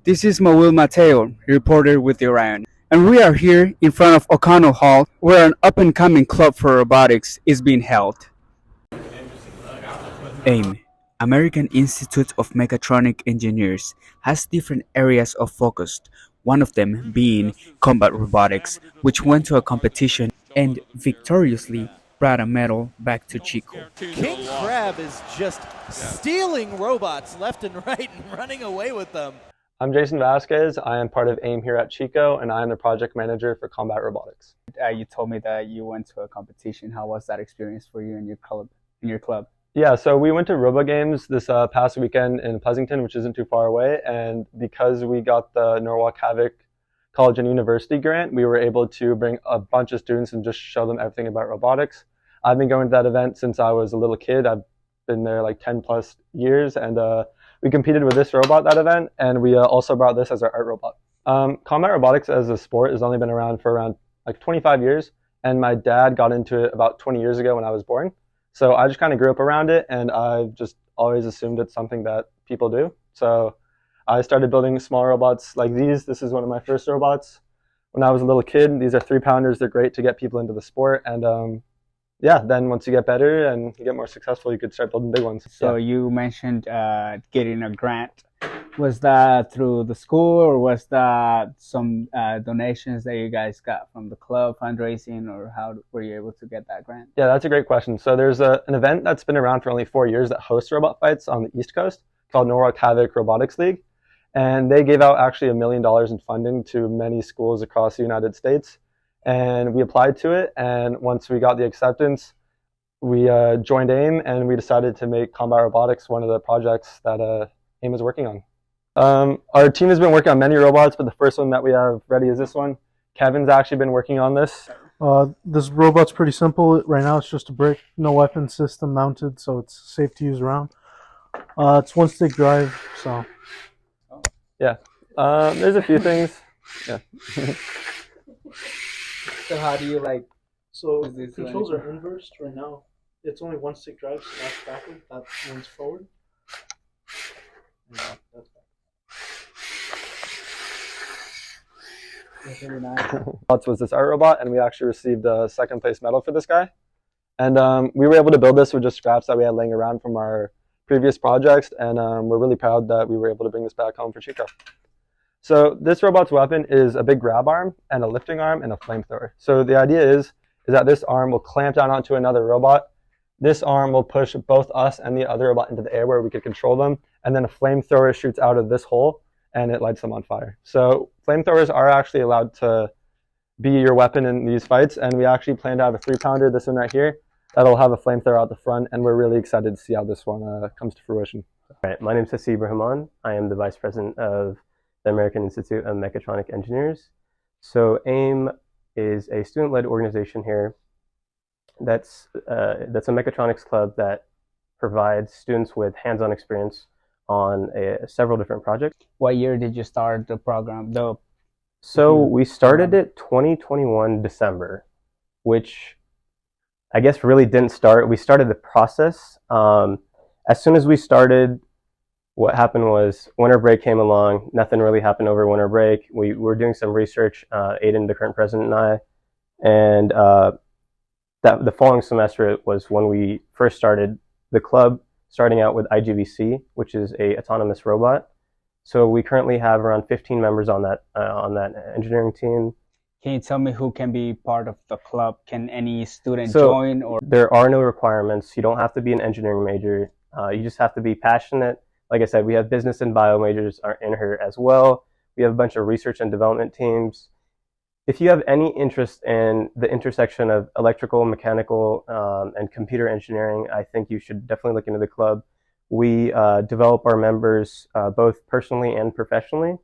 This is Mawil Mateo, reporter with the Orion, and we are here in front of O'Connell Hall, where an up-and-coming club for robotics is being held. AIME, American Institute of Mechatronic Engineers, has different areas of focus, one of them being combat robotics, which went to a competition and victoriously brought a medal back to Chico. King Crab is just stealing robots left and right and running away with them. I'm Jason Vasquez. I am part of AIME here at Chico, and I am the project manager for combat robotics. You told me that you went to a competition. How was that experience for you and your club? Yeah, so we went to Robogames this past weekend in Pleasanton, which isn't too far away, and because we got the Norwalk Havoc College and University grant, we were able to bring a bunch of students and just show them everything about robotics. I've been going to that event since I was a little kid. I've been there like 10 plus years, and we competed with this robot that event, and we also brought this as our art robot. Combat robotics as a sport has only been around for around like 25 years, and my dad got into it about 20 years ago when I was born. So I just kind of grew up around it, and I've just always assumed it's something that people do. So I started building small robots like these. This is one of my first robots when I was a little kid. These are 3-pounders. They're great to get people into the sport, and yeah, then once you get better and you get more successful, you could start building big ones. So you mentioned getting a grant. Was that through the school, or was that some donations that you guys got from the club fundraising, or how were you able to get that grant? Yeah, that's a great question. So there's an event that's been around for only 4 years that hosts robot fights on the East Coast called Norwalk Havoc Robotics League. And they gave out actually $1 million in funding to many schools across the United States. And we applied to it, and once we got the acceptance, we joined AIME, and we decided to make combat robotics one of the projects that AIME is working on. Our team has been working on many robots, but the first one that we have ready is this one. Kevin's actually been working on this. This robot's pretty simple. Right now it's just a brick, no weapon system mounted, so it's safe to use around. It's one stick drive, so. Yeah, there's a few things. Yeah. So how do you like? So controls are inversed right now. It's only one stick drive, so that's backward. That one's forward. And that's back. That's really nice. Was this art robot, and we actually received a second place medal for this guy. And we were able to build this with just scraps that we had laying around from our previous projects, and we're really proud that we were able to bring this back home for Chico. So this robot's weapon is a big grab arm and a lifting arm and a flamethrower. So the idea is that this arm will clamp down onto another robot. This arm will push both us and the other robot into the air where we could control them, and then a flamethrower shoots out of this hole and it lights them on fire. So flamethrowers are actually allowed to be your weapon in these fights, and we actually plan to have a 3-pounder, this one right here, that'll have a flamethrower out the front, and we're really excited to see how this one comes to fruition. All right, my name is Haseeb Rehman. I am the Vice President of the American Institute of Mechatronic Engineers. So AIME is a student-led organization here that's a mechatronics club that provides students with hands-on experience on several different projects. What year did you start the program? So we started it 2021 December, which I guess really didn't start. We started the process. As soon as we started, what happened was winter break came along. Nothing really happened over winter break. We were doing some research, Aiden, the current president, and I, and that the following semester was when we first started the club, starting out with IGVC, which is a autonomous robot. So we currently have around 15 members on that engineering team. Can you tell me who can be part of the club? Can any student join? Or there are no requirements. You don't have to be an engineering major. You just have to be passionate. Like I said, we have business and bio majors are in here as well. We have a bunch of research and development teams. If you have any interest in the intersection of electrical, mechanical, and computer engineering, I think you should definitely look into the club. We develop our members both personally and professionally,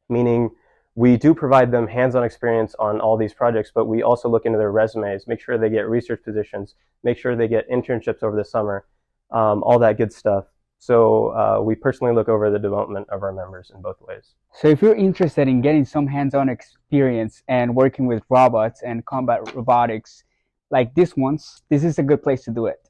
meaning we do provide them hands-on experience on all these projects, but we also look into their resumes, make sure they get research positions, make sure they get internships over the summer, all that good stuff. So we personally look over the development of our members in both ways. So if you're interested in getting some hands-on experience and working with robots and combat robotics like this is a good place to do it.